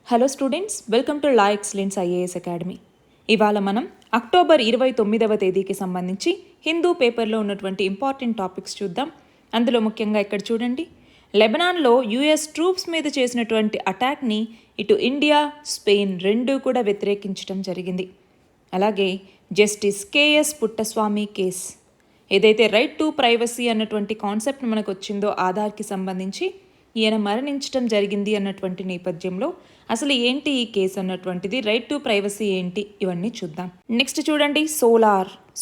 Hello students, welcome to law excellence IAS academy. ఇవాళ మనం October 29వ తేదీకి సంబంధించి హిందూ పేపర్లో ఉన్నటువంటి ఇంపార్టెంట్ టాపిక్స్ చూద్దాం. అందులో ముఖ్యంగా ఇక్కడ చూడండి, లెబనాన్లో యుఎస్ ట్రూప్స్ మీద చేసినటువంటి అటాక్ని ఇటు ఇండియా, స్పెయిన్ రెండూ కూడా వ్యతిరేకించడం జరిగింది. అలాగే జస్టిస్ కేఎస్ పుట్టస్వామి కేస్, ఏదైతే రైట్ టు ప్రైవసీ అన్నటువంటి కాన్సెప్ట్ మనకు వచ్చిందో ఆధార్కి సంబంధించి, ఈయన మరణించడం జరిగింది అన్నటువంటి నేపథ్యంలో అసలు ఏంటి ఈ కేసు అన్నటువంటిది, రైట్ టు ప్రైవసీ ఏంటి, ఇవన్నీ చూద్దాం. నెక్స్ట్ చూడండి,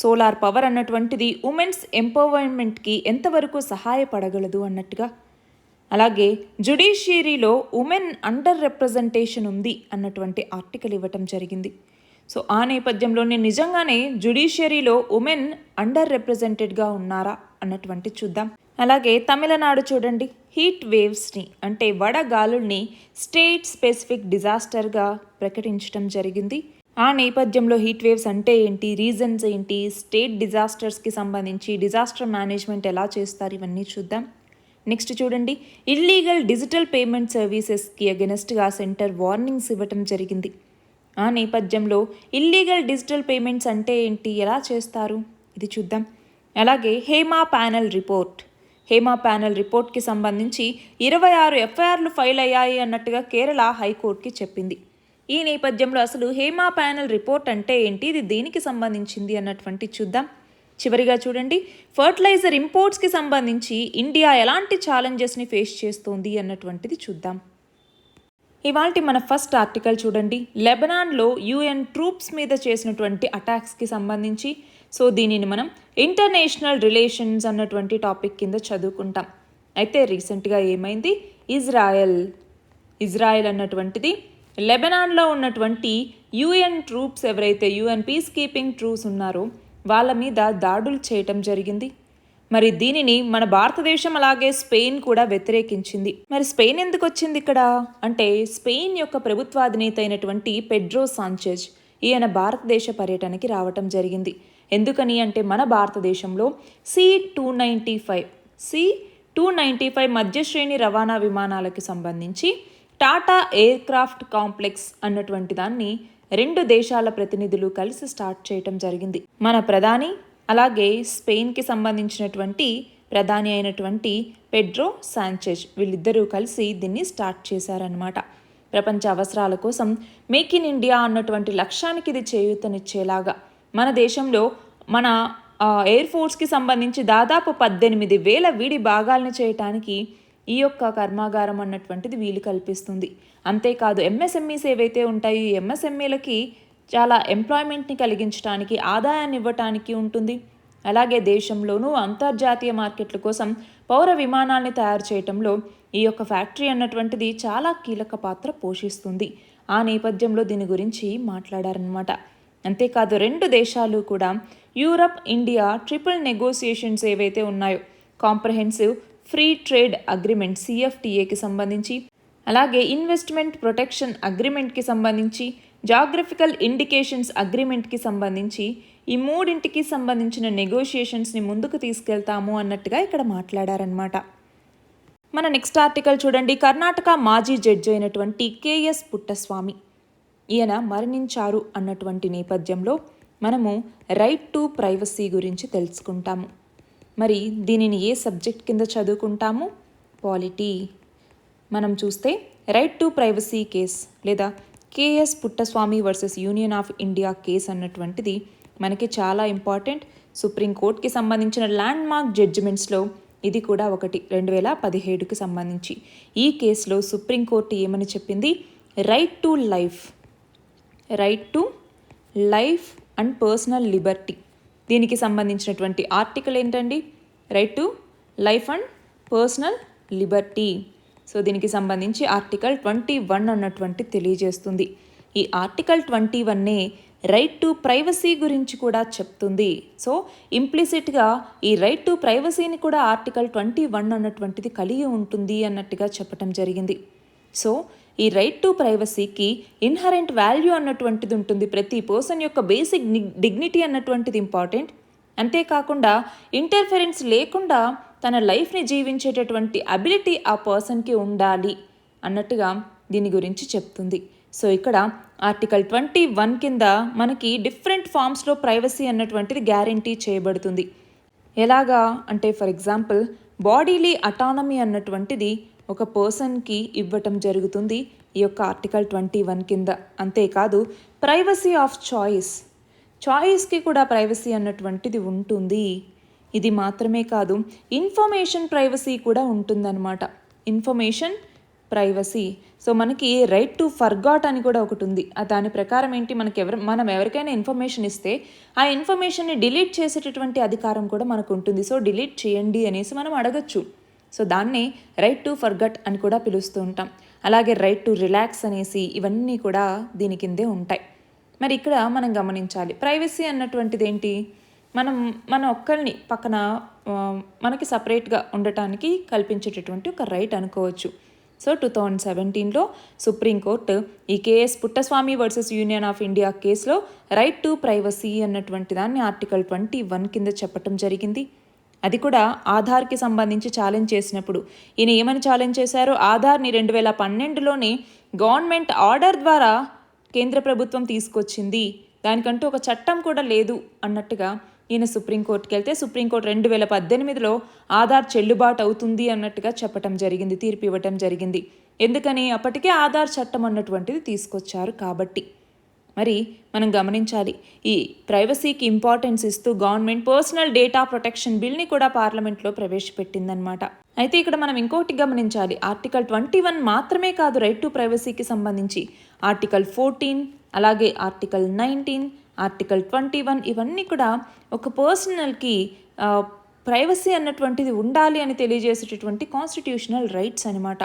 సోలార్ పవర్ అన్నటువంటిది ఉమెన్స్ ఎంపవర్మెంట్కి ఎంతవరకు సహాయపడగలదు అన్నట్టుగా. అలాగే జుడిషియరీలో ఉమెన్ అండర్ రిప్రజెంటేషన్ ఉంది అన్నటువంటి ఆర్టికల్ ఇవ్వటం జరిగింది. సో ఆ నేపథ్యంలోనే నిజంగానే జుడిషియరీలో ఉమెన్ అండర్ రిప్రజెంటెడ్గా ఉన్నారా అన్నటువంటి చూద్దాం. అలాగే తమిళనాడు చూడండి, హీట్ వేవ్స్ని అంటే వడగాలుల్ని స్టేట్ స్పెసిఫిక్ డిజాస్టర్గా ప్రకటించడం జరిగింది. ఆ నేపథ్యంలో హీట్ వేవ్స్ అంటే ఏంటి, రీజన్స్ ఏంటి, స్టేట్ డిజాస్టర్స్కి సంబంధించి డిజాస్టర్ మేనేజ్మెంట్ ఎలా చేస్తారు, ఇవన్నీ చూద్దాం. నెక్స్ట్ చూడండి, ఇల్లీగల్ డిజిటల్ పేమెంట్ సర్వీసెస్కి అగెనెస్ట్గా సెంటర్ వార్నింగ్స్ ఇవ్వటం జరిగింది. ఆ నేపథ్యంలో ఇల్లీగల్ డిజిటల్ పేమెంట్స్ అంటే ఏంటి, ఎలా చేస్తారు, ఇది చూద్దాం. అలాగే హేమా ప్యానెల్ రిపోర్ట్కి సంబంధించి 26 ఎఫ్ఐఆర్లు ఫైల్ అయ్యాయి అన్నట్టుగా కేరళ హైకోర్టుకి చెప్పింది. ఈ నేపథ్యంలో అసలు హేమా ప్యానెల్ రిపోర్ట్ అంటే ఏంటి, ఇది దేనికి సంబంధించింది అన్నటువంటి చూద్దాం. చివరిగా చూడండి, ఫర్టిలైజర్ ఇంపోర్ట్స్కి సంబంధించి ఇండియా ఎలాంటి ఛాలెంజెస్ని ఫేస్ చేస్తోంది అన్నటువంటిది చూద్దాం. ఇవాల్టి మన ఫస్ట్ ఆర్టికల్ చూడండి, లెబనాన్లో యుఎన్ ట్రూప్స్ మీద చేసినటువంటి అటాక్స్కి సంబంధించి. సో దీనిని మనం ఇంటర్నేషనల్ రిలేషన్స్ అన్నటువంటి టాపిక్ కింద చదువుకుంటాం. అయితే రీసెంట్గా ఏమైంది, ఇజ్రాయెల్ అన్నటువంటిది లెబనాన్లో ఉన్నటువంటి యుఎన్ ట్రూప్స్, ఎవరైతే యుఎన్ పీస్ కీపింగ్ ట్రూప్స్ ఉన్నారో వాళ్ళ మీద దాడులు చేయటం జరిగింది. మరి దీనిని మన భారతదేశం అలాగే స్పెయిన్ కూడా వ్యతిరేకించింది. మరి స్పెయిన్ ఎందుకు వచ్చింది ఇక్కడ అంటే, స్పెయిన్ యొక్క ప్రభుత్వాధినేత అయినటువంటి పెడ్రో సాంచెజ్, ఈయన భారతదేశ పర్యటనకి రావటం జరిగింది. ఎందుకని అంటే, మన భారతదేశంలో C-295 మధ్య శ్రేణి రవాణా విమానాలకు సంబంధించి టాటా ఎయిర్ క్రాఫ్ట్ కాంప్లెక్స్ అన్నటువంటి దాన్ని 2 దేశాల ప్రతినిధులు కలిసి స్టార్ట్ చేయటం జరిగింది. మన ప్రధాని అలాగే స్పెయిన్కి సంబంధించినటువంటి ప్రధాని అయినటువంటి పెడ్రో సాంచెజ్, వీళ్ళిద్దరూ కలిసి దీన్ని స్టార్ట్ చేశారనమాట. ప్రపంచ అవసరాల కోసం మేక్ ఇన్ ఇండియా అన్నటువంటి లక్ష్యానికి ఇది చేయూతనిచ్చేలాగా మన దేశంలో మన ఎయిర్ ఫోర్స్కి సంబంధించి దాదాపు 18,000 వీడి భాగాలను చేయటానికి ఈ యొక్క కర్మాగారం అన్నటువంటిది వీలు కల్పిస్తుంది. అంతేకాదు ఎంఎస్ఎంఈస్ ఏవైతే ఉంటాయో ఈ ఎంఎస్ఎంఈలకి చాలా ఎంప్లాయ్మెంట్ని కలిగించడానికి, ఆదాయాన్ని ఇవ్వటానికి ఉంటుంది. అలాగే దేశంలోనూ అంతర్జాతీయ మార్కెట్ల కోసం పౌర విమానాల్ని తయారు చేయటంలో ఈ యొక్క ఫ్యాక్టరీ అన్నటువంటిది చాలా కీలక పాత్ర పోషిస్తుంది. ఆ నేపథ్యంలో దీని గురించి మాట్లాడారనమాట. అంతేకాదు 2 దేశాలు కూడా యూరప్ ఇండియా ట్రిపుల్ నెగోసియేషన్స్ ఏవైతే ఉన్నాయో, కాంప్రహెన్సివ్ ఫ్రీ ట్రేడ్ అగ్రిమెంట్ CFTAకి సంబంధించి, అలాగే ఇన్వెస్ట్మెంట్ ప్రొటెక్షన్ అగ్రిమెంట్కి సంబంధించి, జాగ్రఫికల్ ఇండికేషన్స్ అగ్రిమెంట్కి సంబంధించి, ఈ 3కి సంబంధించిన నెగోషియేషన్స్ని ముందుకు తీసుకెళ్తాము అన్నట్టుగా ఇక్కడ మాట్లాడారనమాట. మన నెక్స్ట్ ఆర్టికల్ చూడండి, కర్ణాటక మాజీ జడ్జి అయినటువంటి కేఎస్ పుట్టస్వామి, ఈయన మరణించారు అన్నటువంటి నేపథ్యంలో మనము రైట్ టు ప్రైవసీ గురించి తెలుసుకుంటాము. మరి దీనిని ఏ సబ్జెక్ట్ కింద చదువుకుంటాము, పాలిటీ. మనం చూస్తే రైట్ టు ప్రైవసీ కేస్ లేదా KS Puttaswamy versus union of India case అన్నటువంటిది మనకి చాలా ఇంపార్టెంట్. సుప్రీంకోర్టుకి సంబంధించిన ల్యాండ్ మార్క్ జడ్జిమెంట్స్లో ఇది కూడా ఒకటి, 2017కి సంబంధించి. ఈ కేసులో సుప్రీంకోర్టు ఏమని చెప్పింది, right to life and personal Liberty, దీనికి సంబంధించినటువంటి ఆర్టికల్ ఏంటండి, right to life and personal Liberty. So దీనికి సంబంధించి ఆర్టికల్ 21 అన్నటువంటి తెలియజేస్తుంది. ఈ ఆర్టికల్ 21 రైట్ టు ప్రైవసీ గురించి కూడా చెప్తుంది. సో ఇంప్లిసిట్గా ఈ రైట్ టు ప్రైవసీని కూడా ఆర్టికల్ 21 అన్నటువంటిది కలిగి ఉంటుంది అన్నట్టుగా చెప్పటం జరిగింది. సో ఈ రైట్ టు ప్రైవసీకి ఇన్హరెంట్ వాల్యూ అన్నటువంటిది ఉంటుంది. ప్రతి పర్సన్ యొక్క బేసిక్ డిగ్నిటీ అన్నటువంటిది ఇంపార్టెంట్. అంతేకాకుండా ఇంటర్ఫెరెన్స్ లేకుండా తన లైఫ్ని జీవించేటటువంటి అబిలిటీ ఆ పర్సన్కి ఉండాలి అన్నట్టుగా దీని గురించి చెప్తుంది. సో ఇక్కడ ఆర్టికల్ 21 కింద మనకి డిఫరెంట్ ఫామ్స్లో ప్రైవసీ అన్నటువంటిది గ్యారంటీ చేయబడుతుంది. ఎలాగా అంటే ఫర్ ఎగ్జాంపుల్ బాడీలీ అటానమీ అన్నటువంటిది ఒక పర్సన్కి ఇవ్వటం జరుగుతుంది ఈ యొక్క ఆర్టికల్ 21 కింద. అంతేకాదు ప్రైవసీ ఆఫ్ చాయిస్కి కూడా ప్రైవసీ అన్నటువంటిది ఉంటుంది. ఇది మాత్రమే కాదు, ఇన్ఫర్మేషన్ ప్రైవసీ కూడా ఉంటుందన్నమాట. Information privacy. సో మనకి రైట్ టు ఫర్గాట్ అని కూడా ఒకటి ఉంది. దాని ప్రకారం ఏంటి, మనం ఎవరికైనా ఇన్ఫర్మేషన్ ఇస్తే ఆ ఇన్ఫర్మేషన్ని డిలీట్ చేసేటటువంటి అధికారం కూడా మనకు ఉంటుంది. సో డిలీట్ చేయండి అనేసి మనం అడగచ్చు. సో దాన్ని రైట్ టు ఫర్గట్ అని కూడా పిలుస్తూ ఉంటాం. అలాగే రైట్ టు రిలాక్స్ అనేసి ఇవన్నీ కూడా దీని కిందే ఉంటాయి. మరి ఇక్కడ మనం గమనించాలి, ప్రైవసీ అన్నటువంటిది ఏంటి, మన ఒక్కరిని పక్కన మనకి సపరేట్గా ఉండటానికి కల్పించేటటువంటి ఒక రైట్ అనుకోవచ్చు. సో 2017లో సుప్రీంకోర్టు ఈ KS Puttaswamy versus union of India కేసులో రైట్ టు ప్రైవసీ అన్నటువంటి దాన్ని ఆర్టికల్ 21 కింద చెప్పటం జరిగింది. అది కూడా ఆధార్కి సంబంధించి ఛాలెంజ్ చేసినప్పుడు ఈయన ఏమని ఛాలెంజ్ చేశారు, ఆధార్ని 2012లోనే గవర్నమెంట్ ఆర్డర్ ద్వారా కేంద్ర ప్రభుత్వం తీసుకొచ్చింది, దానికంటూ ఒక చట్టం కూడా లేదు అన్నట్టుగా ఈయన సుప్రీంకోర్టుకి వెళ్తే సుప్రీంకోర్టు 2018లో ఆధార్ చెల్లుబాటు అవుతుంది అన్నట్టుగా చెప్పటం జరిగింది, తీర్పు ఇవ్వటం జరిగింది. ఎందుకని, అప్పటికే ఆధార్ చట్టం అన్నటువంటిది తీసుకొచ్చారు కాబట్టి. మరి మనం గమనించాలి, ఈ ప్రైవసీకి ఇంపార్టెన్స్ ఇస్తూ గవర్నమెంట్ పర్సనల్ డేటా ప్రొటెక్షన్ బిల్ని కూడా పార్లమెంట్లో ప్రవేశపెట్టిందనమాట. అయితే ఇక్కడ మనం ఇంకోటి గమనించాలి, ఆర్టికల్ 21 మాత్రమే కాదు రైట్ టు ప్రైవసీకి సంబంధించి ఆర్టికల్ 14, అలాగే ఆర్టికల్ 19, ఆర్టికల్ 21 ఇవన్నీ కూడా ఒక పర్సనల్కి ప్రైవసీ అన్నటువంటిది ఉండాలి అని తెలియజేసేటటువంటి కాన్స్టిట్యూషనల్ రైట్స్ అనమాట.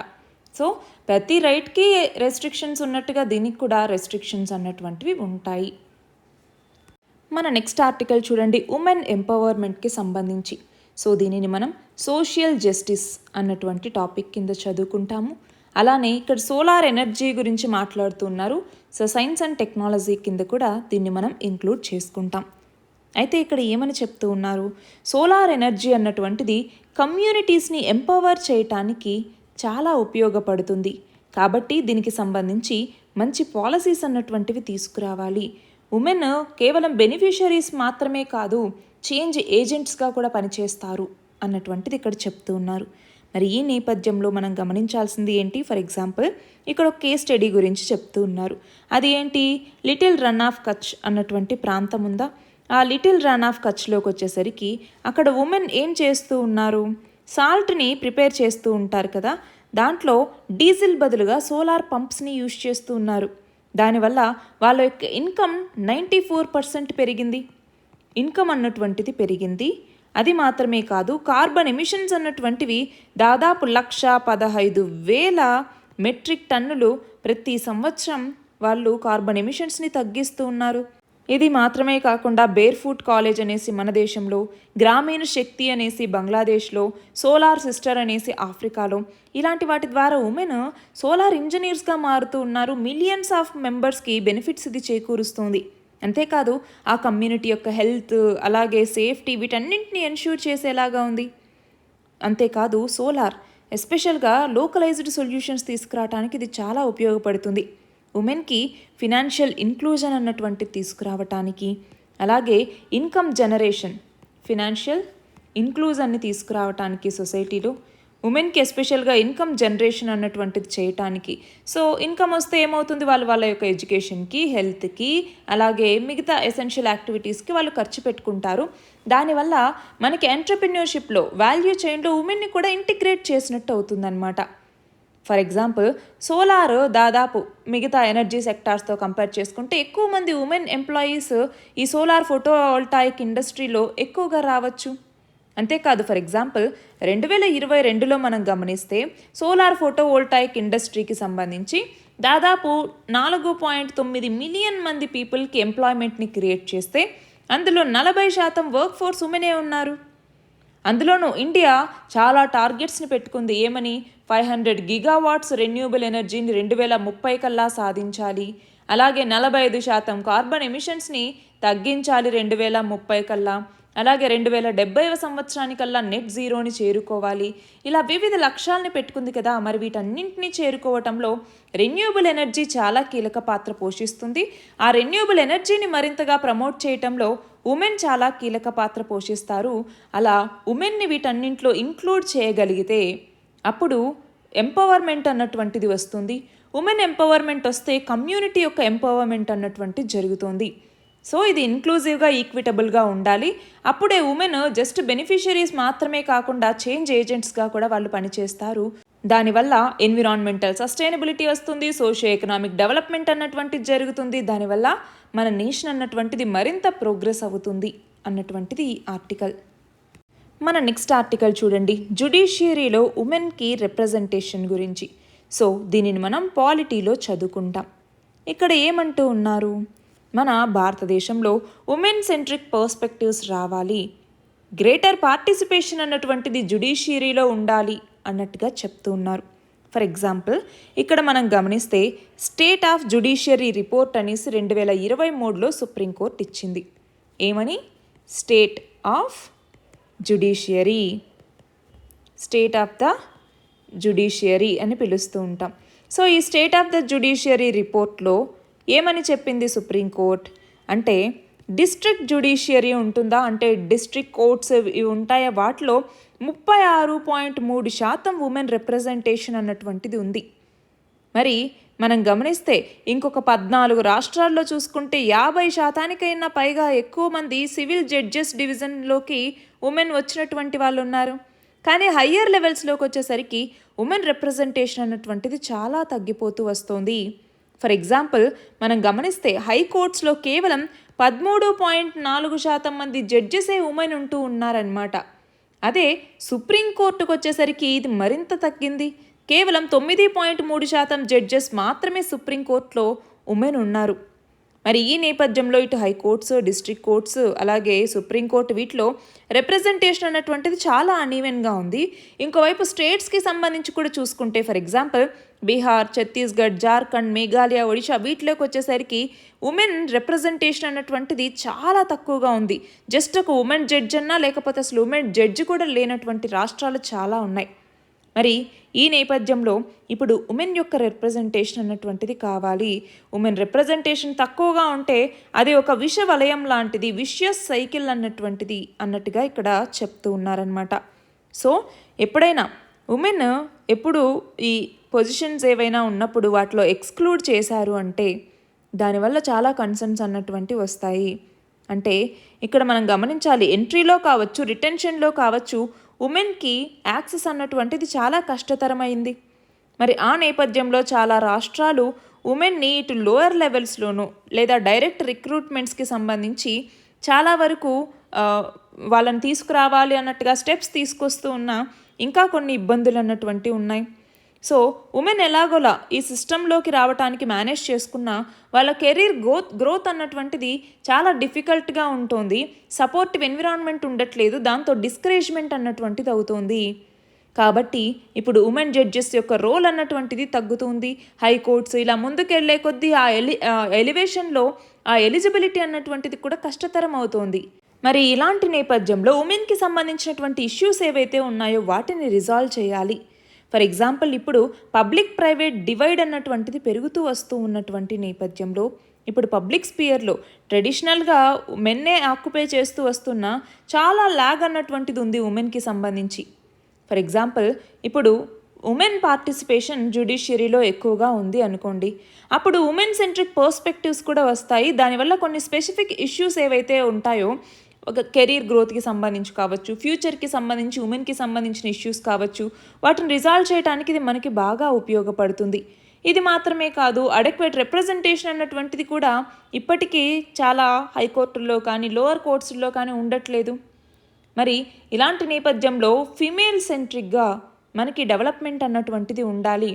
సో ప్రతి రైట్కి రెస్ట్రిక్షన్స్ ఉన్నట్టుగా దీనికి కూడా రెస్ట్రిక్షన్స్ అన్నటువంటివి ఉంటాయి. మన నెక్స్ట్ ఆర్టికల్ చూడండి, ఉమెన్ ఎంపవర్మెంట్కి సంబంధించి. సో దీనిని మనం సోషల్ జస్టిస్ అన్నటువంటి టాపిక్ కింద చదువుకుంటాము. అలానే ఇక్కడ సోలార్ ఎనర్జీ గురించి మాట్లాడుతున్నారు. సో సైన్స్ అండ్ టెక్నాలజీ కింద కూడా దీన్ని మనం ఇంక్లూడ్ చేసుకుంటాం. అయితే ఇక్కడ ఏమని చెప్తూ ఉన్నారు, సోలార్ ఎనర్జీ అన్నటువంటిది కమ్యూనిటీస్ని ఎంపవర్ చేయటానికి చాలా ఉపయోగపడుతుంది. కాబట్టి దీనికి సంబంధించి మంచి పాలసీస్ అన్నటువంటివి తీసుకురావాలి. ఉమెన్ కేవలం బెనిఫిషరీస్ మాత్రమే కాదు, చేంజ్ ఏజెంట్స్గా కూడా పనిచేస్తారు అన్నటువంటిది ఇక్కడ చెప్తూ ఉన్నారు. మరి ఈ నేపథ్యంలో మనం గమనించాల్సింది ఏంటి, ఫర్ ఎగ్జాంపుల్ ఇక్కడ ఒక కేస్ స్టడీ గురించి చెప్తూ ఉన్నారు. అది ఏంటి, లిటిల్ రన్ ఆఫ్ కచ్ అన్నటువంటి ప్రాంతం ఉందా, ఆ లిటిల్ రన్ ఆఫ్ కచ్లోకి వచ్చేసరికి అక్కడ ఉమెన్ ఏం చేస్తూ ఉన్నారు, సాల్ట్ని ప్రిపేర్ చేస్తూ ఉంటారు కదా, దాంట్లో డీజిల్ బదులుగా సోలార్ పంప్స్ని యూజ్ చేస్తూ ఉన్నారు. దానివల్ల వాళ్ళ యొక్క ఇన్కమ్ 94% పెరిగింది. ఇన్కమ్ అన్నటువంటిది పెరిగింది. అది మాత్రమే కాదు, కార్బన్ ఎమిషన్స్ అన్నటువంటివి దాదాపు 115,000 మెట్రిక్ టన్నులు ప్రతి సంవత్సరం వాళ్ళు కార్బన్ ఎమిషన్స్ని తగ్గిస్తూ ఉన్నారు. ఇది మాత్రమే కాకుండా బేర్ ఫుట్ కాలేజ్ అనేసి మన దేశంలో, గ్రామీణ శక్తి అనేసి బంగ్లాదేశ్లో, సోలార్ సిస్టర్ అనేసి ఆఫ్రికాలో, ఇలాంటి వాటి ద్వారా ఉమెన్ సోలార్ ఇంజనీర్స్గా మారుతూ ఉన్నారు. మిలియన్స్ ఆఫ్ మెంబర్స్కి బెనిఫిట్స్ ఇది చేకూరుస్తుంది. అంతేకాదు ఆ కమ్యూనిటీ యొక్క హెల్త్, అలాగే సేఫ్టీ, వీటన్నింటినీ ఎన్ష్యూర్ చేసేలాగా ఉంది. అంతేకాదు సోలార్ ఎస్పెషల్గా లోకలైజ్డ్ సొల్యూషన్స్ తీసుకురావడానికి ఇది చాలా ఉపయోగపడుతుంది. ఉమెన్కి ఫినాన్షియల్ ఇంక్లూజన్ అన్నటువంటిది తీసుకురావటానికి, అలాగే ఇన్కమ్ జనరేషన్, ఫినాన్షియల్ ఇంక్లూజన్ని తీసుకురావటానికి సొసైటీలో ఉమెన్కి ఎస్పెషల్గా ఇన్కమ్ జనరేషన్ అన్నటువంటిది చేయటానికి. సో ఇన్కమ్ వస్తే ఏమవుతుంది, వాళ్ళ యొక్క ఎడ్యుకేషన్కి, హెల్త్కి, అలాగే మిగతా ఎసెన్షియల్ యాక్టివిటీస్కి వాళ్ళు ఖర్చు పెట్టుకుంటారు. దానివల్ల మనకి ఎంటర్‌ప్రెన్యూర్‌షిప్లో, వాల్యూ చైన్లో ఉమెన్ని కూడా ఇంటిగ్రేట్ చేసినట్టు అవుతుందన్నమాట. ఫర్ ఎగ్జాంపుల్ సోలార్ దాదాపు మిగతా ఎనర్జీ సెక్టార్స్తో కంపేర్ చేసుకుంటే ఎక్కువ మంది ఉమెన్ ఎంప్లాయీస్ ఈ సోలార్ ఫోటోవోల్టాయిక్ ఇండస్ట్రీలో ఎక్కువగా రావచ్చు. అంతేకాదు ఫర్ ఎగ్జాంపుల్ 2022లో మనం గమనిస్తే సోలార్ ఫోటోవోల్టాయిక్ ఇండస్ట్రీకి సంబంధించి దాదాపు 4.9 మిలియన్ మంది పీపుల్కి ఎంప్లాయ్మెంట్ని క్రియేట్ చేస్తే అందులో 40% వర్క్ ఫోర్స్ ఉమెనే ఉన్నారు. అందులోనూ ఇండియా చాలా టార్గెట్స్ని పెట్టుకుంది. ఏమని, 500 గిగావాట్స్ రెన్యూబుల్ ఎనర్జీని 2030 కల్లా సాధించాలి, అలాగే 45% కార్బన్ ఎమిషన్స్ని తగ్గించాలి 2030 కల్లా, అలాగే 2070వ సంవత్సరానికల్లా నెట్ జీరోని చేరుకోవాలి. ఇలా వివిధ లక్ష్యాలని పెట్టుకుంది కదా. మరి వీటన్నింటినీ చేరుకోవటంలో రెన్యూబుల్ ఎనర్జీ చాలా కీలక పాత్ర పోషిస్తుంది. ఆ రెన్యూబుల్ ఎనర్జీని మరింతగా ప్రమోట్ చేయటంలో ఉమెన్ చాలా కీలక పాత్ర పోషిస్తారు. అలా ఉమెన్ని వీటన్నింటిలో ఇంక్లూడ్ చేయగలిగితే అప్పుడు ఎంపవర్మెంట్ అన్నటువంటిది వస్తుంది. ఉమెన్ ఎంపవర్మెంట్ వస్తే కమ్యూనిటీ యొక్క ఎంపవర్మెంట్ అన్నటువంటిది జరుగుతుంది. సో ఇది ఇన్క్లూజివ్గా ఈక్విటబుల్గా ఉండాలి. అప్పుడే ఉమెన్ జస్ట్ బెనిఫిషరీస్ మాత్రమే కాకుండా చేంజ్ ఏజెంట్స్గా కూడా వాళ్ళు పనిచేస్తారు. దానివల్ల ఎన్విరాన్మెంటల్ సస్టైనబిలిటీ వస్తుంది, సోషియో ఎకనామిక్ డెవలప్మెంట్ అన్నటువంటిది జరుగుతుంది. దానివల్ల మన నేషన్ అన్నటువంటిది మరింత ప్రోగ్రెస్ అవుతుంది అన్నటువంటిది ఈ ఆర్టికల్. మన నెక్స్ట్ ఆర్టికల్ చూడండి, జ్యుడిషియరీలో ఉమెన్కి రిప్రజెంటేషన్ గురించి. సో దీనిని మనం పాలిటీలో చదువుకుంటాం. ఇక్కడ ఏమంటూ ఉన్నారు, మన భారతదేశంలో ఉమెన్ సెంట్రిక్ పర్స్పెక్టివ్స్ రావాలి, గ్రేటర్ పార్టిసిపేషన్ అన్నటువంటిది జ్యుడిషియరీలో ఉండాలి అన్నట్టుగా చెప్తూ ఉన్నారు. ఫర్ ఎగ్జాంపుల్ ఇక్కడ మనం గమనిస్తే స్టేట్ ఆఫ్ జ్యుడిషియరీ రిపోర్ట్ అనేసి 2023లో సుప్రీంకోర్టు ఇచ్చింది. ఏమని? State of judiciary, state of the judiciary అని పిలుస్తూ ఉంటాం. సో ఈ స్టేట్ ఆఫ్ ద జ్యుడిషియరీ రిపోర్ట్లో ఏమని చెప్పింది సుప్రీంకోర్టు అంటే, డిస్ట్రిక్ట్ జ్యుడిషియరీ ఉంటుందా అంటే డిస్ట్రిక్ట్ కోర్ట్స్ ఇవి ఉంటాయా, వాటిలో 36.3% ఉమెన్ రిప్రజెంటేషన్ అన్నటువంటిది ఉంది. మరి మనం గమనిస్తే ఇంకొక 14 రాష్ట్రాల్లో చూసుకుంటే 50%కైనా పైగా ఎక్కువ మంది సివిల్ జడ్జెస్ డివిజన్లోకి ఉమెన్ వచ్చినటువంటి వాళ్ళు ఉన్నారు. కానీ హయ్యర్ లెవెల్స్లోకి వచ్చేసరికి ఉమెన్ రిప్రజెంటేషన్ అన్నటువంటిది చాలా తగ్గిపోతూ వస్తుంది. ఫర్ ఎగ్జాంపుల్ మనం గమనిస్తే హైకోర్ట్స్లో కేవలం 13.4% మంది జడ్జెసే ఉమెన్ ఉంటూ ఉన్నారనమాట. అదే సుప్రీంకోర్టుకు వచ్చేసరికి ఇది మరింత తగ్గింది. కేవలం 9.3% జడ్జెస్ మాత్రమే సుప్రీంకోర్టులో ఉమెన్ ఉన్నారు. మరి ఈ నేపథ్యంలో ఇటు హైకోర్ట్స్, డిస్ట్రిక్ట్ కోర్ట్స్, అలాగే సుప్రీంకోర్టు వీటిలో రిప్రజెంటేషన్ అన్నటువంటిది చాలా అనీవెన్గా ఉంది. ఇంకోవైపు స్టేట్స్కి సంబంధించి కూడా చూసుకుంటే ఫర్ ఎగ్జాంపుల్ బీహార్, ఛత్తీస్గఢ్, జార్ఖండ్, మేఘాలయ, ఒడిషా వీటిలోకి వచ్చేసరికి ఉమెన్ రిప్రజెంటేషన్ అన్నటువంటిది చాలా తక్కువగా ఉంది. జస్ట్ ఒక ఉమెన్ జడ్జ్ అన్నా లేకపోతే అసలు ఉమెన్ జడ్జి కూడా లేనటువంటి రాష్ట్రాలు చాలా ఉన్నాయి. మరి ఈ నేపథ్యంలో ఇప్పుడు ఉమెన్ యొక్క రిప్రజెంటేషన్ అన్నటువంటిది కావాలి. ఉమెన్ రిప్రజెంటేషన్ తక్కువగా ఉంటే అది ఒక విష వలయం లాంటిది, విషియస్ సైకిల్ అన్నట్టుగా ఇక్కడ చెప్తూ ఉన్నారనమాట. సో ఎప్పుడైనా ఉమెన్ ఎప్పుడు ఈ పొజిషన్స్ ఏవైనా ఉన్నప్పుడు వాటిలో ఎక్స్క్లూడ్ చేశారు అంటే దానివల్ల చాలా కన్సర్న్స్ అన్నటువంటివి వస్తాయి. అంటే ఇక్కడ మనం గమనించాలి, ఎంట్రీలో కావచ్చు, రిటెన్షన్లో కావచ్చు, ఉమెన్కి యాక్సెస్ అన్నటువంటిది చాలా కష్టతరమైంది. మరి ఆ నేపథ్యంలో చాలా రాష్ట్రాలు ఉమెన్ని ఇటు లోయర్ లెవెల్స్లోనూ లేదా డైరెక్ట్ రిక్రూట్మెంట్స్కి సంబంధించి చాలా వరకు వాళ్ళని తీసుకురావాలి అన్నట్టుగా స్టెప్స్ తీసుకొస్తూ ఉన్నా ఇంకా కొన్ని ఇబ్బందులు అన్నటువంటివి ఉన్నాయి. సో ఉమెన్ ఎలాగోలా ఈ సిస్టంలోకి రావడానికి మేనేజ్ చేసుకున్న వాళ్ళ కెరీర్ గ్రోత్ అన్నటువంటిది చాలా డిఫికల్ట్గా ఉంటుంది. సపోర్టివ్ ఎన్విరాన్మెంట్ ఉండట్లేదు, దాంతో డిస్కరేజ్మెంట్ అన్నటువంటిది అవుతుంది. కాబట్టి ఇప్పుడు ఉమెన్ జడ్జెస్ యొక్క రోల్ అన్నటువంటిది తగ్గుతుంది. హైకోర్ట్స్ ఇలా ముందుకెళ్లే కొద్దీ ఆ ఎలివేషన్లో ఆ ఎలిజిబిలిటీ అన్నటువంటిది కూడా కష్టతరం అవుతోంది. మరి ఇలాంటి నేపథ్యంలో ఉమెన్కి సంబంధించినటువంటి ఇష్యూస్ ఏవైతే ఉన్నాయో వాటిని రిజాల్వ్ చేయాలి. ఫర్ ఎగ్జాంపుల్ ఇప్పుడు పబ్లిక్ ప్రైవేట్ డివైడ్ అన్నటువంటిది పెరుగుతూ వస్తూ ఉన్నటువంటి నేపథ్యంలో ఇప్పుడు పబ్లిక్ స్పియర్లో ట్రెడిషనల్గా మెన్నే ఆక్యుపై చేస్తూ వస్తున్న చాలా ల్యాగ్ అన్నటువంటిది ఉంది ఉమెన్కి సంబంధించి. ఫర్ ఎగ్జాంపుల్ ఇప్పుడు ఉమెన్ పార్టిసిపేషన్ జ్యుడిషియరీలో ఎక్కువగా ఉంది అనుకోండి, అప్పుడు ఉమెన్ సెంట్రిక్ పర్స్పెక్టివ్స్ కూడా వస్తాయి. దానివల్ల కొన్ని స్పెసిఫిక్ ఇష్యూస్ ఏవైతే ఉంటాయో ఒక కెరీర్ గ్రోత్కి సంబంధించి కావచ్చు, ఫ్యూచర్కి సంబంధించి ఉమెన్కి సంబంధించిన ఇష్యూస్ కావచ్చు, వాటిని రిజాల్వ్ చేయడానికి ఇది మనకి బాగా ఉపయోగపడుతుంది. ఇది మాత్రమే కాదు, అడెక్వేట్ రిప్రజెంటేషన్ అన్నటువంటిది కూడా ఇప్పటికీ చాలా హైకోర్టుల్లో కానీ లోవర్ కోర్ట్స్లో కానీ ఉండట్లేదు. మరి ఇలాంటి నేపథ్యంలో ఫిమేల్ సెంట్రిక్గా మనకి డెవలప్మెంట్ అన్నటువంటిది ఉండాలి.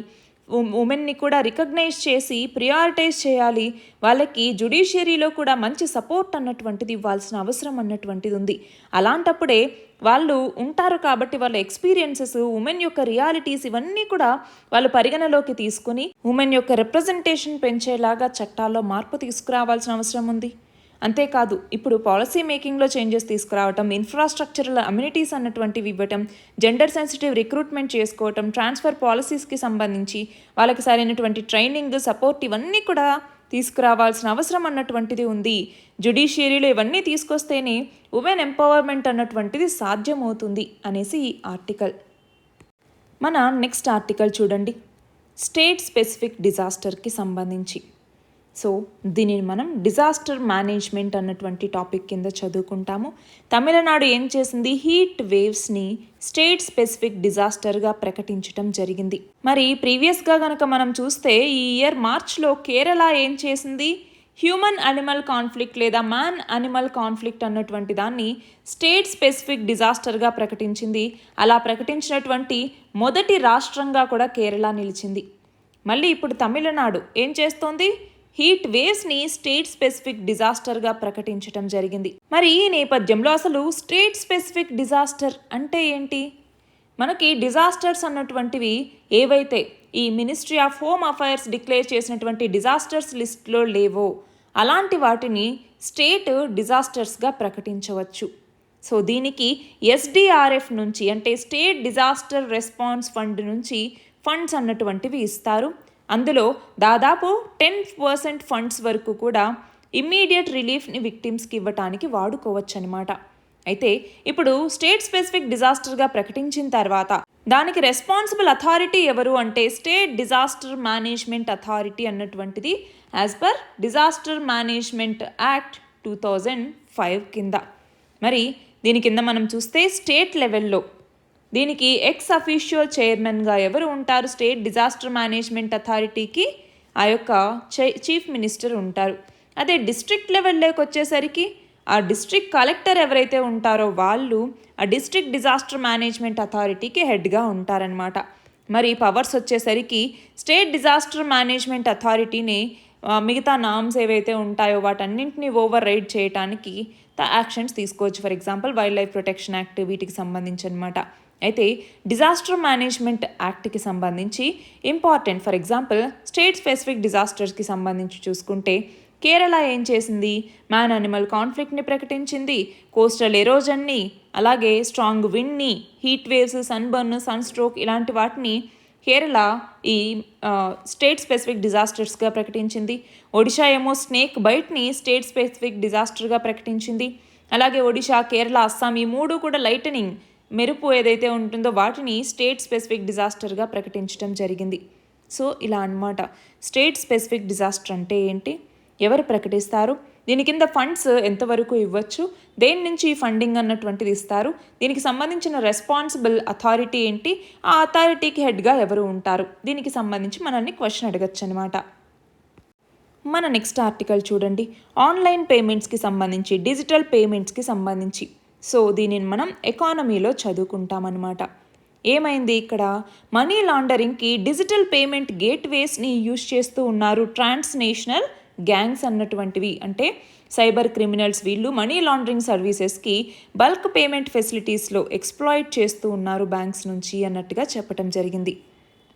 ఉమెన్ని కూడా రికగ్నైజ్ చేసి ప్రియారిటైజ్ చేయాలి. వాళ్ళకి జ్యుడిషియరీలో కూడా మంచి సపోర్ట్ అన్నటువంటిది ఇవ్వాల్సిన అవసరం అన్నటువంటిది ఉంది. అలాంటప్పుడే వాళ్ళు ఉంటారు కాబట్టి వాళ్ళ ఎక్స్పీరియన్సెస్, ఉమెన్ యొక్క రియాలిటీస్ ఇవన్నీ కూడా వాళ్ళు పరిగణలోకి తీసుకుని ఉమెన్ యొక్క రిప్రజెంటేషన్ పెంచేలాగా చట్టాల్లో మార్పు తీసుకురావాల్సిన అవసరం ఉంది. అంతేకాదు ఇప్పుడు పాలసీ మేకింగ్లో చేంజెస్ తీసుకురావటం, ఇన్ఫ్రాస్ట్రక్చరల్ అమ్యూనిటీస్ అన్నటువంటివి ఇవ్వటం, జెండర్ సెన్సిటివ్ రిక్రూట్మెంట్ చేసుకోవటం, ట్రాన్స్ఫర్ పాలసీస్కి సంబంధించి వాళ్ళకి సరైనటువంటి ట్రైనింగ్, సపోర్ట్ ఇవన్నీ కూడా తీసుకురావాల్సిన అవసరం అన్నటువంటిది ఉంది. జ్యుడిషియరీలో ఇవన్నీ తీసుకొస్తేనే ఉమెన్ ఎంపవర్మెంట్ అన్నటువంటిది సాధ్యమవుతుంది అనేసి ఈ ఆర్టికల్. మన నెక్స్ట్ ఆర్టికల్ చూడండి, స్టేట్ స్పెసిఫిక్ డిజాస్టర్కి సంబంధించి. సో దీనిని మనం డిజాస్టర్ మేనేజ్మెంట్ అన్నటువంటి టాపిక్ కింద చదువుకుంటాము. తమిళనాడు ఏం చేసింది, హీట్ వేవ్స్ని స్టేట్ స్పెసిఫిక్ డిజాస్టర్గా ప్రకటించడం జరిగింది. మరి ప్రీవియస్గా కనుక మనం చూస్తే ఈ ఇయర్ మార్చ్లో కేరళ ఏం చేసింది, హ్యూమన్ అనిమల్ కాన్ఫ్లిక్ట్ లేదా మ్యాన్ అనిమల్ కాన్ఫ్లిక్ట్ అన్నటువంటి దాన్ని స్టేట్ స్పెసిఫిక్ డిజాస్టర్గా ప్రకటించింది. అలా ప్రకటించినటువంటి మొదటి రాష్ట్రంగా కూడా కేరళ నిలిచింది. మళ్ళీ ఇప్పుడు తమిళనాడు ఏం చేస్తోంది, హీట్ వేవ్స్ని స్టేట్ స్పెసిఫిక్ డిజాస్టర్గా ప్రకటించడం జరిగింది. మరి ఈ నేపథ్యంలో అసలు స్టేట్ స్పెసిఫిక్ డిజాస్టర్ అంటే ఏంటి? మనకి డిజాస్టర్స్ అన్నటువంటివి ఏవైతే ఈ ministry of home affairs declare చేసినటువంటి డిజాస్టర్స్ లిస్ట్లో లేవో అలాంటి వాటిని స్టేట్ డిజాస్టర్స్గా ప్రకటించవచ్చు. సో దీనికి ఎస్డిఆర్ఎఫ్ నుంచి అంటే స్టేట్ డిజాస్టర్ రెస్పాన్స్ ఫండ్ నుంచి ఫండ్స్ అన్నటువంటివి ఇస్తారు. అందులో దాదాపు 10% ఫండ్స్ వరకు కూడా ఇమ్మీడియట్ రిలీఫ్ని విక్టిమ్స్కి ఇవ్వటానికి వాడుకోవచ్చు అనమాట. అయితే ఇప్పుడు స్టేట్ స్పెసిఫిక్ డిజాస్టర్గా ప్రకటించిన తర్వాత దానికి రెస్పాన్సిబుల్ అథారిటీ ఎవరు అంటే స్టేట్ డిజాస్టర్ మేనేజ్మెంట్ అథారిటీ అన్నటువంటిది as per disaster management act 2005 కింద. మరి దీని కింద మనం చూస్తే స్టేట్ లెవెల్లో దీనికి ఎక్స్ అఫీషియో చైర్మన్గా ఎవరు ఉంటారు, స్టేట్ డిజాస్టర్ మేనేజ్మెంట్ అథారిటీకి ఆ యొక్క చీఫ్ మినిస్టర్ ఉంటారు. అదే డిస్ట్రిక్ట్ లెవెల్లోకి వచ్చేసరికి ఆ డిస్ట్రిక్ట్ కలెక్టర్ ఎవరైతే ఉంటారో వాళ్ళు ఆ డిస్ట్రిక్ట్ డిజాస్టర్ మేనేజ్మెంట్ అథారిటీకి హెడ్గా ఉంటారనమాట. మరి పవర్స్ వచ్చేసరికి స్టేట్ డిజాస్టర్ మేనేజ్మెంట్ అథారిటీని మిగతా నామ్స్ ఏవైతే ఉంటాయో వాటన్నింటినీ ఓవర్ రైడ్ చేయడానికి యాక్షన్స్ తీసుకోవచ్చు. For example wildlife protection act వీటికి సంబంధించి అనమాట. అయితే డిజాస్టర్ మేనేజ్మెంట్ యాక్ట్కి సంబంధించి important, for example state specific డిజాస్టర్స్కి సంబంధించి చూసుకుంటే కేరళ ఏం చేసింది, మ్యాన్ అనిమల్ కాన్ఫ్లిక్ట్ని ప్రకటించింది, కోస్టల్ ఎరోజన్ని, అలాగే స్ట్రాంగ్ విండ్ని, heat waves, sunburn, sun stroke ఇలాంటి వాటిని కేరళ ఈ స్టేట్ స్పెసిఫిక్ డిజాస్టర్స్గా ప్రకటించింది. ఒడిషా ఏమో స్నేక్ బైట్ని స్టేట్ స్పెసిఫిక్ డిజాస్టర్గా ప్రకటించింది. అలాగే ఒడిషా, కేరళ, అస్సాం ఈ మూడు కూడా లైటనింగ్ మెరుపు ఏదైతే ఉంటుందో వాటిని స్టేట్ స్పెసిఫిక్ డిజాస్టర్గా ప్రకటించడం జరిగింది. సో ఇలా అన్నమాట. స్టేట్ స్పెసిఫిక్ డిజాస్టర్ అంటే ఏంటి, ఎవరు ప్రకటిస్తారు, దీని కింద ఫండ్స్ ఎంతవరకు ఇవ్వచ్చు, దేని నుంచి ఫండింగ్ అన్నటువంటిది ఇస్తారు, దీనికి సంబంధించిన రెస్పాన్సిబుల్ అథారిటీ ఏంటి, ఆ అథారిటీకి హెడ్గా ఎవరు ఉంటారు, దీనికి సంబంధించి మనల్ని క్వశ్చన్ అడగచ్చు అనమాట. మన నెక్స్ట్ ఆర్టికల్ చూడండి, ఆన్లైన్ పేమెంట్స్కి సంబంధించి, డిజిటల్ పేమెంట్స్కి సంబంధించి. సో దీనిని మనం ఎకానమీలో చదువుకుంటామన్నమాట. ఏమైంది ఇక్కడ, మనీ లాండరింగ్కి డిజిటల్ పేమెంట్ గేట్వేస్ని యూజ్ చేస్తూ ఉన్నారు ట్రాన్స్నేషనల్ గ్యాంగ్స్ అన్నటువంటివి. అంటే సైబర్ క్రిమినల్స్ వీళ్ళు మనీ లాండరింగ్ సర్వీసెస్కి బల్క్ పేమెంట్ ఫెసిలిటీస్లో ఎక్స్ప్లాయిట్ చేస్తూ ఉన్నారు బ్యాంక్స్ నుంచి అన్నట్టుగా చెప్పడం జరిగింది.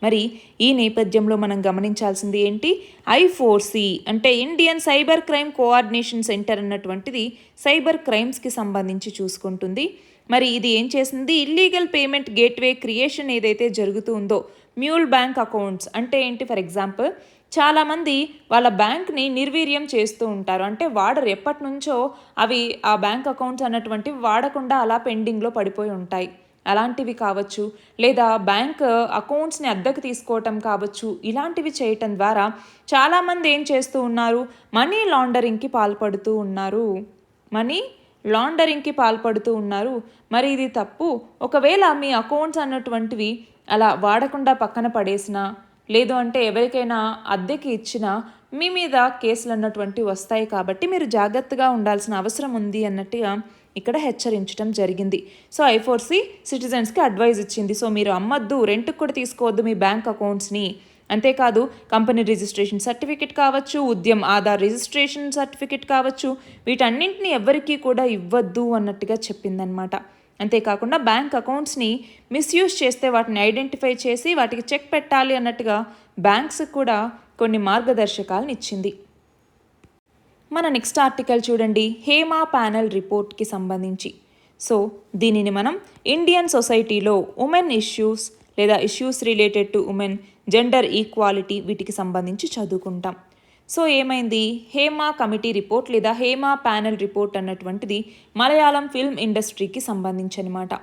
మరి ఈ నేపథ్యంలో మనం గమనించాల్సింది ఏంటి, I4C అంటే Indian cyber crime coordination centre అన్నటువంటిది సైబర్ క్రైమ్స్కి సంబంధించి చూసుకుంటుంది. మరి ఇది ఏం చేసింది, ఇల్లీగల్ పేమెంట్ గేట్వే క్రియేషన్ ఏదైతే జరుగుతుందో మ్యూల్ బ్యాంక్ అకౌంట్స్ అంటే ఏంటి, ఫర్ ఎగ్జాంపుల్ చాలామంది వాళ్ళ బ్యాంక్ని నిర్వీర్యం చేస్తూ ఉంటారు, అంటే వాడరు, ఎప్పటి నుంచో అవి ఆ బ్యాంక్ అకౌంట్స్ అన్నటువంటివి వాడకుండా అలా పెండింగ్లో పడిపోయి ఉంటాయి. అలాంటివి కావచ్చు, లేదా బ్యాంక్ అకౌంట్స్ని అద్దెకు తీసుకోవటం కావచ్చు. ఇలాంటివి చేయటం ద్వారా చాలామంది ఏం చేస్తూ ఉన్నారు, మనీ లాండరింగ్కి పాల్పడుతూ ఉన్నారు. మరి ఇది తప్పు. ఒకవేళ మీ అకౌంట్స్ అన్నటువంటివి అలా వాడకుండా పక్కన పడేసినా, లేదు అంటే ఎవరికైనా అద్దెకి ఇచ్చినా మీ మీద కేసులు అన్నటువంటివి వస్తాయి. కాబట్టి మీరు జాగ్రత్తగా ఉండాల్సిన అవసరం ఉంది అన్నట్టుగా ఇక్కడ హెచ్చరించడం జరిగింది. సో I4C సిటిజన్స్కి అడ్వైజ్ ఇచ్చింది. సో మీరు అమ్మద్దు, రెంట్కి కూడా తీసుకోవద్దు మీ బ్యాంక్ అకౌంట్స్ని. అంతేకాదు కంపెనీ రిజిస్ట్రేషన్ సర్టిఫికెట్ కావచ్చు, ఉద్యమ్ ఆధార్ రిజిస్ట్రేషన్ సర్టిఫికెట్ కావచ్చు, వీటన్నింటినీ ఎవ్వరికీ కూడా ఇవ్వద్దు అన్నట్టుగా చెప్పిందనమాట. అంతేకాకుండా బ్యాంక్ అకౌంట్స్ని మిస్యూజ్ చేస్తే వాటిని ఐడెంటిఫై చేసి వాటికి చెక్ పెట్టాలి అన్నట్టుగా బ్యాంక్స్ కూడా కొన్ని మార్గదర్శకాలను ఇచ్చింది. మన నెక్స్ట్ ఆర్టికల్ చూడండి, హేమా ప్యానెల్ రిపోర్ట్కి సంబంధించి. సో దీనిని మనం ఇండియన్ సొసైటీలో ఉమెన్ ఇష్యూస్ లేదా issues related to women, gender equality వీటికి సంబంధించి చదువుకుంటాం. సో ఏమైంది, హేమా కమిటీ రిపోర్ట్ లేదా హేమా ప్యానెల్ రిపోర్ట్ అన్నటువంటిది మలయాళం ఫిల్మ్ ఇండస్ట్రీకి సంబంధించి అనమాట.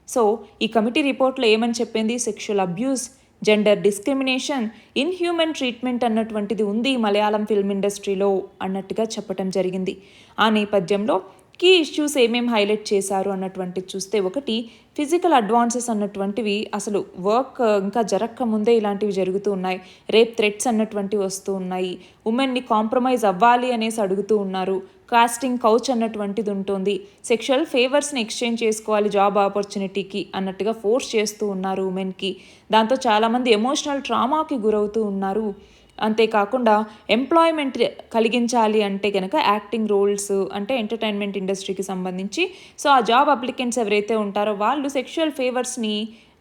సో ఈ కమిటీ రిపోర్ట్లో ఏమని చెప్పింది, sexual abuse, gender discrimination, inhuman treatment అన్నటువంటిది ఉంది మలయాళం ఫిల్మ్ ఇండస్ట్రీలో అన్నట్టుగా చెప్పడం జరిగింది. ఆ నేపథ్యంలో కీ ఇష్యూస్ ఏమేమి హైలైట్ చేశారు అన్నటువంటిది చూస్తే, ఒకటి ఫిజికల్ అడ్వాన్సెస్ అన్నటువంటివి అసలు వర్క్ ఇంకా జరగక ముందే ఇలాంటివి జరుగుతూ ఉన్నాయి. రేప్ థ్రెట్స్ అన్నటువంటివి వస్తూ ఉన్నాయి. ఉమెన్ని కాంప్రమైజ్ అవ్వాలి అనేసి అడుగుతూ ఉన్నారు. కాస్టింగ్ కౌచ్ అన్నటువంటిది ఉంటుంది. సెక్షువల్ ఫేవర్స్ని ఎక్స్చేంజ్ చేసుకోవాలి జాబ్ ఆపర్చునిటీకి అన్నట్టుగా ఫోర్స్ చేస్తూ ఉన్నారు ఉమెన్కి. దాంతో చాలామంది ఎమోషనల్ ట్రామాకి గురవుతూ ఉన్నారు. అంతేకాకుండా ఎంప్లాయ్మెంట్ కలిగించాలి అంటే కనుక యాక్టింగ్ రోల్స్ అంటే ఎంటర్టైన్మెంట్ ఇండస్ట్రీకి సంబంధించి సో ఆ జాబ్ అప్లికెంట్స్ ఎవరైతే ఉంటారో వాళ్ళు సెక్షువల్ ఫేవర్స్ని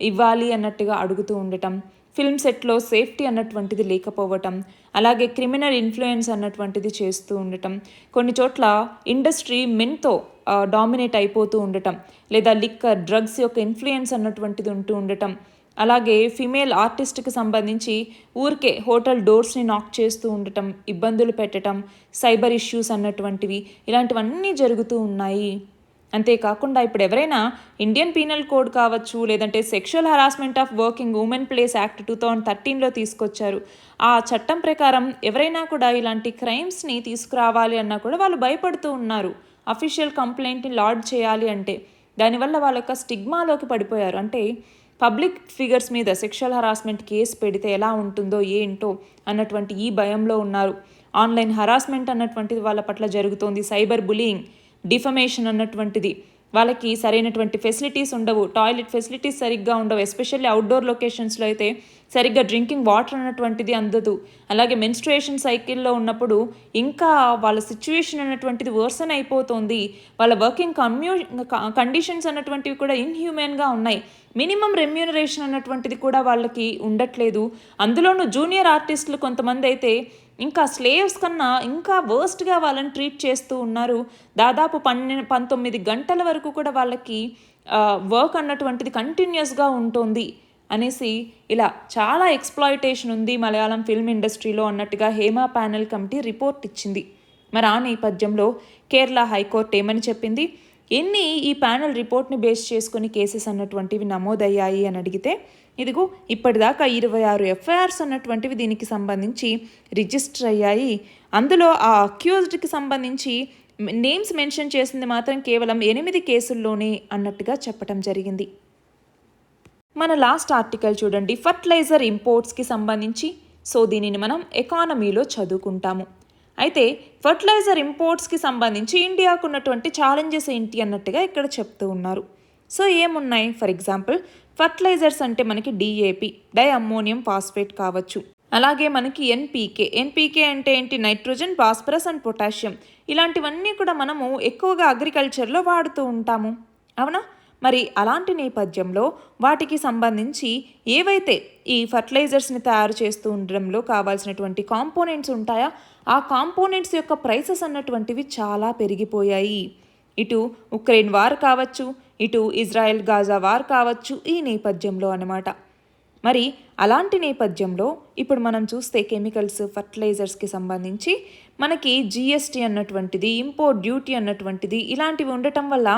ఇవ్వాలి అన్నట్టుగా అడుగుతూ ఉండటం, ఫిల్మ్ సెట్లో సేఫ్టీ అన్నటువంటిది లేకపోవటం, అలాగే క్రిమినల్ ఇన్ఫ్లుయెన్స్ అన్నటువంటిది చేస్తూ ఉండటం, కొన్ని చోట్ల ఇండస్ట్రీ మెన్తో డామినేట్ అయిపోతూ ఉండటం, లేదా లిక్కర్ డ్రగ్స్ యొక్క ఇన్ఫ్లుయెన్స్ అన్నటువంటిది ఉంటూ ఉండటం, అలాగే ఫిమేల్ ఆర్టిస్ట్కి సంబంధించి ఊరికే హోటల్ డోర్స్ని నాక్ చేస్తూ ఉండటం, ఇబ్బందులు పెట్టడం, సైబర్ ఇష్యూస్ అన్నటువంటివి ఇలాంటివన్నీ జరుగుతూ ఉన్నాయి. అంతేకాకుండా ఇప్పుడు ఎవరైనా ఇండియన్ పీనల్ కోడ్ కావచ్చు, లేదంటే sexual harassment of working women place act 2013లో తీసుకొచ్చారు. ఆ చట్టం ప్రకారం ఎవరైనా కూడా ఇలాంటి క్రైమ్స్ని తీసుకురావాలి అన్నా కూడా వాళ్ళు భయపడుతూ ఉన్నారు. అఫీషియల్ కంప్లైంట్ని లాడ్జ్ చేయాలి అంటే దానివల్ల వాళ్ళ యొక్క స్టిగ్మాలోకి పడిపోయారు. అంటే పబ్లిక్ ఫిగర్స్ మీద సెక్షువల్ హరాస్మెంట్ కేసు పెడితే ఎలా ఉంటుందో ఏంటో అన్నటువంటి ఈ భయంలో ఉన్నారు. ఆన్లైన్ హరాస్మెంట్ అన్నటువంటిది వాళ్ళ పట్ల జరుగుతోంది. సైబర్ బులియింగ్, డిఫమేషన్ అన్నటువంటిది, వాళ్ళకి సరైనటువంటి ఫెసిలిటీస్ ఉండవు, టాయిలెట్ ఫెసిలిటీస్ సరిగ్గా ఉండవు. ఎస్పెషల్లీ అవుట్డోర్ లొకేషన్స్లో అయితే సరిగ్గా డ్రింకింగ్ వాటర్ అన్నటువంటిది అందదు. అలాగే మెన్స్ట్రుయేషన్ సైకిల్లో ఉన్నప్పుడు ఇంకా వాళ్ళ సిచ్యువేషన్ అన్నటువంటిది వర్సన్ అయిపోతుంది. వాళ్ళ వర్కింగ్ కండిషన్స్ అన్నటువంటివి కూడా ఇన్హ్యూమన్గా ఉన్నాయి. మినిమం రెమ్యూనరేషన్ అన్నటువంటిది కూడా వాళ్ళకి ఉండట్లేదు. అందులోనూ జూనియర్ ఆర్టిస్టులు కొంతమంది అయితే ఇంకా స్లేవ్స్ కన్నా ఇంకా వర్స్ట్గా వాళ్ళని ట్రీట్ చేస్తూ ఉన్నారు. దాదాపు 19 గంటల వరకు కూడా వాళ్ళకి వర్క్ అన్నటువంటిది కంటిన్యూస్గా ఉంటుంది అనేసి ఇలా చాలా ఎక్స్ప్లాయిటేషన్ ఉంది మలయాళం ఫిల్మ్ ఇండస్ట్రీలో అన్నట్టుగా హేమా ప్యానెల్ కమిటీ రిపోర్ట్ ఇచ్చింది. మరి ఆ నేపథ్యంలో కేరళ హైకోర్టు ఏమని చెప్పింది, ఎన్ని ఈ ప్యానెల్ రిపోర్ట్ని బేస్ చేసుకుని కేసెస్ అన్నటువంటివి నమోదయ్యాయి అని అడిగితే, ఇదిగో ఇప్పటిదాకా 26 ఎఫ్ఐఆర్స్ అన్నటువంటివి దీనికి సంబంధించి రిజిస్టర్ అయ్యాయి. అందులో ఆ అక్యూజ్డ్కి సంబంధించి నేమ్స్ మెన్షన్ చేసింది మాత్రం కేవలం 8 కేసుల్లోనే అన్నట్టుగా చెప్పడం జరిగింది. మన లాస్ట్ ఆర్టికల్ చూడండి, ఫర్టిలైజర్ ఇంపోర్ట్స్కి సంబంధించి. సో దీనిని మనం ఎకానమీలో చదువుకుంటాము. అయితే ఫర్టిలైజర్ ఇంపోర్ట్స్కి సంబంధించి ఇండియాకు ఉన్నటువంటి ఛాలెంజెస్ ఏంటి అన్నట్టుగా ఇక్కడ చెప్తూ ఉన్నారు. సో ఏమున్నాయి, ఫర్ ఎగ్జాంపుల్ ఫర్టిలైజర్స్ అంటే మనకి డిఏపి, డై అమ్మోనియం ఫాస్ఫేట్ కావచ్చు. అలాగే మనకి ఎన్పీకే అంటే ఏంటి, నైట్రోజన్, ఫాస్ఫరస్ అండ్ పొటాషియం. ఇలాంటివన్నీ కూడా మనము ఎక్కువగా అగ్రికల్చర్లో వాడుతూ ఉంటాము, అవునా? మరి అలాంటి నేపథ్యంలో వాటికి సంబంధించి ఏవైతే ఈ ఫర్టిలైజర్స్ని తయారు చేస్తూ ఉండడంలో కావాల్సినటువంటి కాంపోనెంట్స్ ఉంటాయా, ఆ కాంపోనెంట్స్ యొక్క ప్రైసెస్ అన్నటువంటివి చాలా పెరిగిపోయాయి. ఇటు ఉక్రెయిన్ వార్ కావచ్చు, ఇటు ఇజ్రాయెల్ గాజా వార్ కావచ్చు, ఈ నేపథ్యంలో అన్నమాట. మరి అలాంటి నేపథ్యంలో ఇప్పుడు మనం చూస్తే కెమికల్స్, ఫర్టిలైజర్స్కి సంబంధించి మనకి జిఎస్టీ అన్నటువంటిది, ఇంపోర్ట్ డ్యూటీ అన్నటువంటిది ఇలాంటివి ఉండటం వల్ల,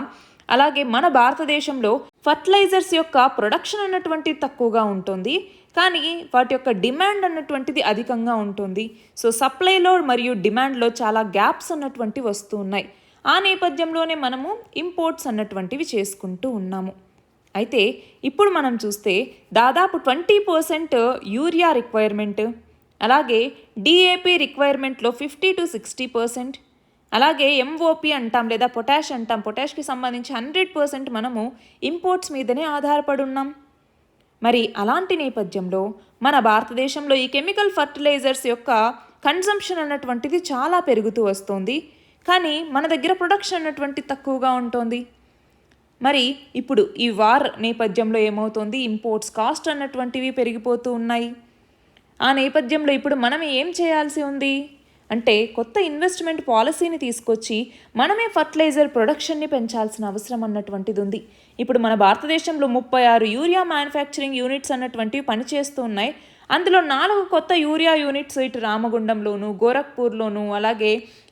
అలాగే మన భారతదేశంలో ఫర్టిలైజర్స్ యొక్క ప్రొడక్షన్ అన్నటువంటిది తక్కువగా ఉంటుంది, కానీ వాటి యొక్క డిమాండ్ అన్నటువంటిది అధికంగా ఉంటుంది. సో సప్లైలో మరియు డిమాండ్లో చాలా గ్యాప్స్ అన్నటువంటివి వస్తూ ఉన్నాయి. ఆ నేపథ్యంలోనే మనము ఇంపోర్ట్స్ అన్నటువంటివి చేసుకుంటూ ఉన్నాము. అయితే ఇప్పుడు మనం చూస్తే దాదాపు 20% యూరియా రిక్వైర్మెంట్, అలాగే డిఏపి రిక్వైర్మెంట్లో 50 to 60%, అలాగే ఎంఓపి అంటాం లేదా పొటాష్ అంటాం, పొటాష్కి సంబంధించి 100% మనము ఇంపోర్ట్స్ మీదనే ఆధారపడి ఉన్నాం. మరి అలాంటి నేపథ్యంలో మన భారతదేశంలో ఈ కెమికల్ ఫర్టిలైజర్స్ యొక్క కన్జంప్షన్ అన్నటువంటిది చాలా పెరుగుతూ వస్తుంది, కానీ మన దగ్గర ప్రొడక్షన్ అన్నటువంటి తక్కువగా ఉంటుంది. మరి ఇప్పుడు ఈ వార్ నేపథ్యంలో ఏమవుతుంది, ఇంపోర్ట్స్ కాస్ట్ అన్నటువంటివి పెరిగిపోతూ ఉన్నాయి. ఆ నేపథ్యంలో ఇప్పుడు మనం ఏం చేయాల్సి ఉంది అంటే కొత్త ఇన్వెస్ట్మెంట్ పాలసీని తీసుకొచ్చి మనమే ఫర్టిలైజర్ ప్రొడక్షన్ని పెంచాల్సిన అవసరం అన్నటువంటిది ఉంది. ఇప్పుడు మన భారతదేశంలో 36 యూరియా మ్యానుఫ్యాక్చరింగ్ యూనిట్స్ అన్నటువంటివి పనిచేస్తూ ఉన్నాయి. అందులో 4 కొత్త యూరియా యూనిట్స్ ఇటు రామగుండంలోను, గోరఖ్పూర్లోను, అలాగే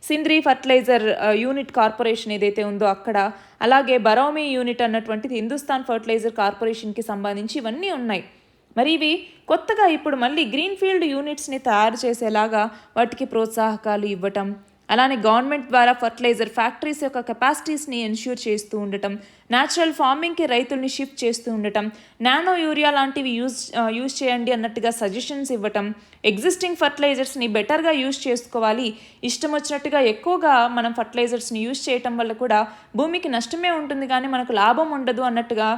సింద్రి ఫర్టిలైజర్ యూనిట్ కార్పొరేషన్ ఏదైతే ఉందో అక్కడ, అలాగే బరౌమి యూనిట్ అన్నటువంటిది హిందుస్థాన్ ఫర్టిలైజర్ కార్పొరేషన్కి సంబంధించి ఇవన్నీ ఉన్నాయి. మరి ఇవి కొత్తగా ఇప్పుడు మళ్ళీ గ్రీన్ఫీల్డ్ యూనిట్స్ని తయారు చేసేలాగా వాటికి ప్రోత్సాహకాలు ఇవ్వటం, అలానే గవర్నమెంట్ ద్వారా ఫర్టిలైజర్ ఫ్యాక్టరీస్ యొక్క కెపాసిటీస్ని ఎన్ష్యూర్ చేస్తూ ఉండటం, న్యాచురల్ ఫార్మింగ్కి రైతుల్ని షిఫ్ట్ చేస్తూ ఉండటం, నానో యూరియా లాంటివి యూజ్ చేయండి అన్నట్టుగా సజెషన్స్ ఇవ్వటం, ఎగ్జిస్టింగ్ ఫర్టిలైజర్స్ని బెటర్గా యూజ్ చేసుకోవాలి, ఇష్టం వచ్చినట్టుగా ఎక్కువగా మనం ఫర్టిలైజర్స్ని యూజ్ చేయటం వల్ల కూడా భూమికి నష్టమే ఉంటుంది కానీ మనకు లాభం ఉండదు అన్నట్టుగా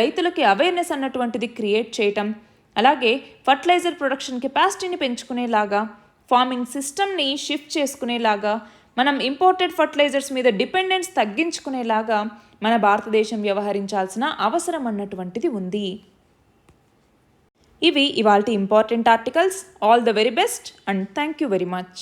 రైతులకి అవేర్నెస్ అన్నటువంటిది క్రియేట్ చేయటం, అలాగే ఫర్టిలైజర్ ప్రొడక్షన్ కెపాసిటీని పెంచుకునేలాగా, ఫార్మింగ్ సిస్టమ్ని షిఫ్ట్ చేసుకునేలాగా, మనం ఇంపోర్టెడ్ ఫర్టిలైజర్స్ మీద డిపెండెన్స్ తగ్గించుకునేలాగా మన భారతదేశం వ్యవహరించాల్సిన అవసరం అన్నటువంటిది ఉంది. ఇవి ఇవాల్టి important articles. All the very best and thank you very much.